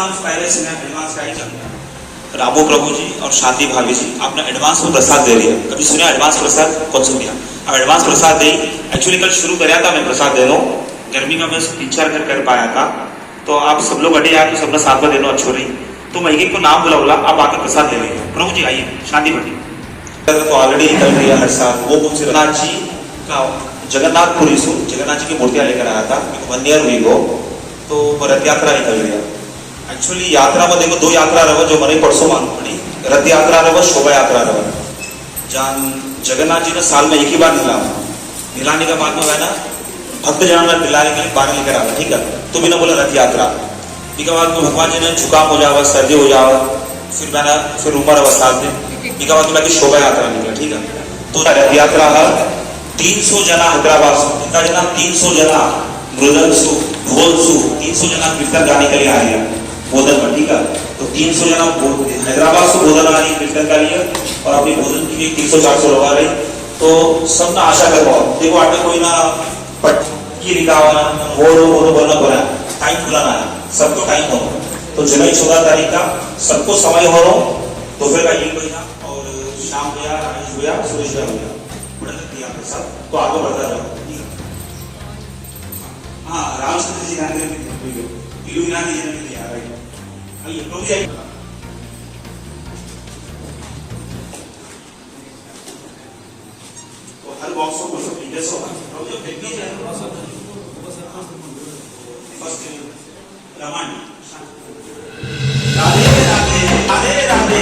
नाम पहले से मैं एडवांस का ही जानता हूँ। रामो प्रभु जी और शांति भाभी जी आपने एडवांस में प्रसाद दे दिया। कभी सुना एडवांस प्रसाद? कौन सुन दिया? अब एडवांस प्रसाद दे। एक्चुअली कल शुरू कराया था मैं प्रसाद देनो, गर्मी का मैं 3-4 घर कर पाया था, तो आप सब लोग अटे आए तो सबने साथ में देनो अच्छो रही, तो मैं एक को नाम बुला बोला आप आके प्रसाद ले लीजिए। प्रभु जी आइए, शांति भाभी तो ऑलरेडी निकल रही है हर साल। वो कौन से जगन्नाथ जी का जगन्नाथपुरी से जगन्नाथ जी की मूर्तियां लेकर आया था 1 ईयर हुई वो, तो रथ यात्रा निकल गया। एक्चुअली यात्रा में देखो 2 यात्रा रहो जो मने परसों मालूम पड़ी, रथ यात्रा रहो, शोभा यात्रा रहो। जान जगन्नाथ जी ने साल में एक ही बार मिलाने का बाद में है ना भक्त जन में मिलाने के लिए बारह लेकर आवा, ठीक है। तो बिना बोला रथ यात्रा के बाद में भगवान जी ने जुकाम हो जावा, सर्दी हो जावा, फिर मैंने फिर उम्र अवस्था में इका बाद में शोभा यात्रा निकला, ठीक है। तो रथ यात्रा है 300 जना हैदराबाद से, कितना जना? 300 जना मृदंग सु ढोल सु 300 जना कीर्तन गाने के लिए आ गया बोधन में, ठीक है। तो 300 जना हैदराबाद से बोधन आ रही कीर्तन का लिए और अपनी भोजन की 300-400 लोग आ रही। तो सब ना आशा करो देखो आटे कोई ना पट की लिखावा हो बोलना बोला टाइम खुला ना सबको टाइम हो, तो जुलाई 14 तारीख का सबको समय हो रहा तो फिर का 1 महीना और शाम भैया, राजेश भैया, सुरेश भैया भैया बड़ा दिया आपके साथ, तो आगे बढ़ता रहो, ठीक है। हाँ रामचंद्र जी गांधी इलू गांधी जी ने दिया राइट। आइए प्रभु जी तो हर बॉक्स को कुछ फीचर्स होगा प्रभु जी फेंक दीजिए फर्स्ट रमन राधे राधे राधे राधे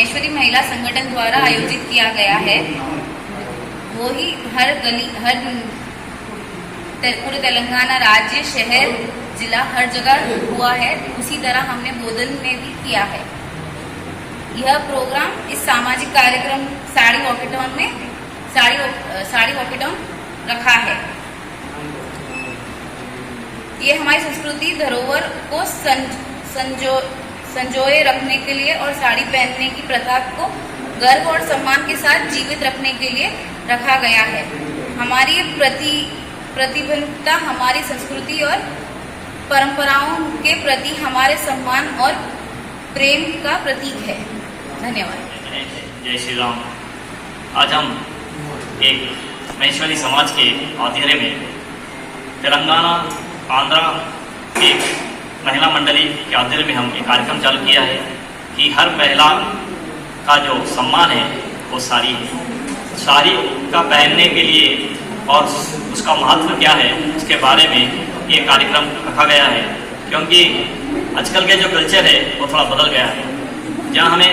महेश्वरी महिला संगठन द्वारा आयोजित किया गया है, वो ही हर गली, हर पूरे तेलंगाना राज्य, शहर, जिला, हर जगह हुआ है। उसी तरह हमने बोधन में भी किया है। यह प्रोग्राम इस सामाजिक कार्यक्रम साड़ी वॉकेथॉन में साड़ी वॉकेथॉन रखा है। ये हमारी संस्कृति धरोहर को संजोए रखने के लिए और साड़ी पहनने की प्रथा को गर्व और सम्मान के साथ जीवित रखने के लिए रखा गया है। हमारी प्रतिबद्धता हमारी संस्कृति और परंपराओं के प्रति हमारे सम्मान और प्रेम का प्रतीक है। धन्यवाद। जय श्री राम। आज हम एक महेश्वरी समाज के आध्वर्य में तेलंगाना आंध्रा एक महिला मंडली के आध्वर्य में हम एक कार्यक्रम चालू किया है कि हर महिला का जो सम्मान है वो साड़ी है। साड़ी का पहनने के लिए और उसका महत्व क्या है उसके बारे में ये कार्यक्रम रखा गया है, क्योंकि आजकल के जो कल्चर है वो थोड़ा बदल गया है। जहाँ हमें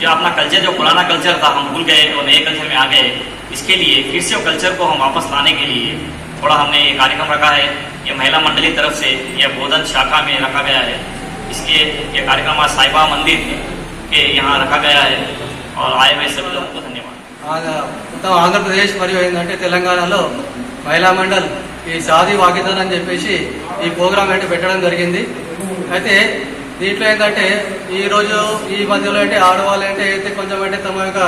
जो अपना कल्चर, जो पुराना कल्चर था, हम भूल गए और नए कल्चर में आ गए। इसके लिए फिर से वो कल्चर को हम वापस लाने के लिए थोड़ा हमने ये कार्यक्रम रखा है। ये महिला मंडली तरफ से यह बोधन शाखा में रखा गया है। इसके ये कार्यक्रम आज साईबा मंदिर के यहाँ रखा गया है और आए हुए सभी लोगों को धन्यवाद। మొత్తం ఆంధ్రప్రదేశ్ మరియు ఏంటంటే తెలంగాణలో మహిళా మండల్ ఈ సాది వాకిథాన్ అని చెప్పేసి ఈ ప్రోగ్రామ్ అంటే పెట్టడం జరిగింది. అయితే దీంట్లో ఏంటంటే ఈరోజు ఈ మధ్యలో అంటే ఆడవాళ్ళు అంటే అయితే కొంచెం అంటే తమ యొక్క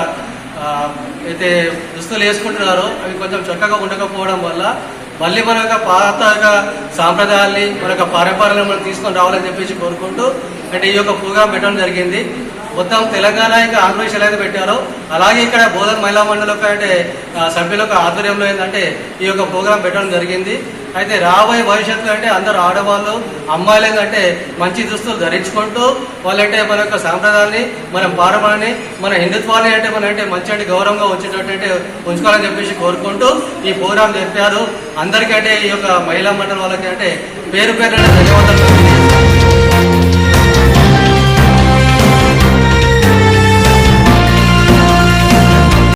అయితే దుస్తులు వేసుకుంటున్నారో అవి కొంచెం చక్కగా ఉండకపోవడం వల్ల మళ్ళీ మన యొక్క పాత సాంప్రదాయాల్ని మన యొక్క పారంపర్యాలను మనం తీసుకొని రావాలని చెప్పేసి కోరుకుంటూ అంటే ఈ యొక్క ప్రోగ్రాం పెట్టడం జరిగింది. మొత్తం తెలంగాణ ఇంకా ఆంధ్రప్రదేశ్ ఎలా అయితే పెట్టారో అలాగే ఇక్కడ బోధన్ మహిళా మండలి యొక్క అంటే సభ్యుల యొక్క ఆధ్వర్యంలో ఏంటంటే ఈ యొక్క ప్రోగ్రాం పెట్టడం జరిగింది. అయితే రాబోయే భవిష్యత్తులో అంటే అందరూ ఆడవాళ్ళు అమ్మాయిలు ఏంటంటే మంచి దుస్తులు ధరించుకుంటూ వాళ్ళంటే మన యొక్క సాంప్రదాయాన్ని, మన పారంపర్యాన్ని, మన హిందుత్వాన్ని అంటే మన అంటే మంచి అంటే గౌరవంగా వచ్చేటట్టు ఉంచుకోవాలని చెప్పేసి కోరుకుంటూ ఈ ప్రోగ్రాం జరిపారు. అందరికీ అంటే ఈ యొక్క మహిళా మండలి వాళ్ళకి అంటే పేరు ధన్యవాదాలు.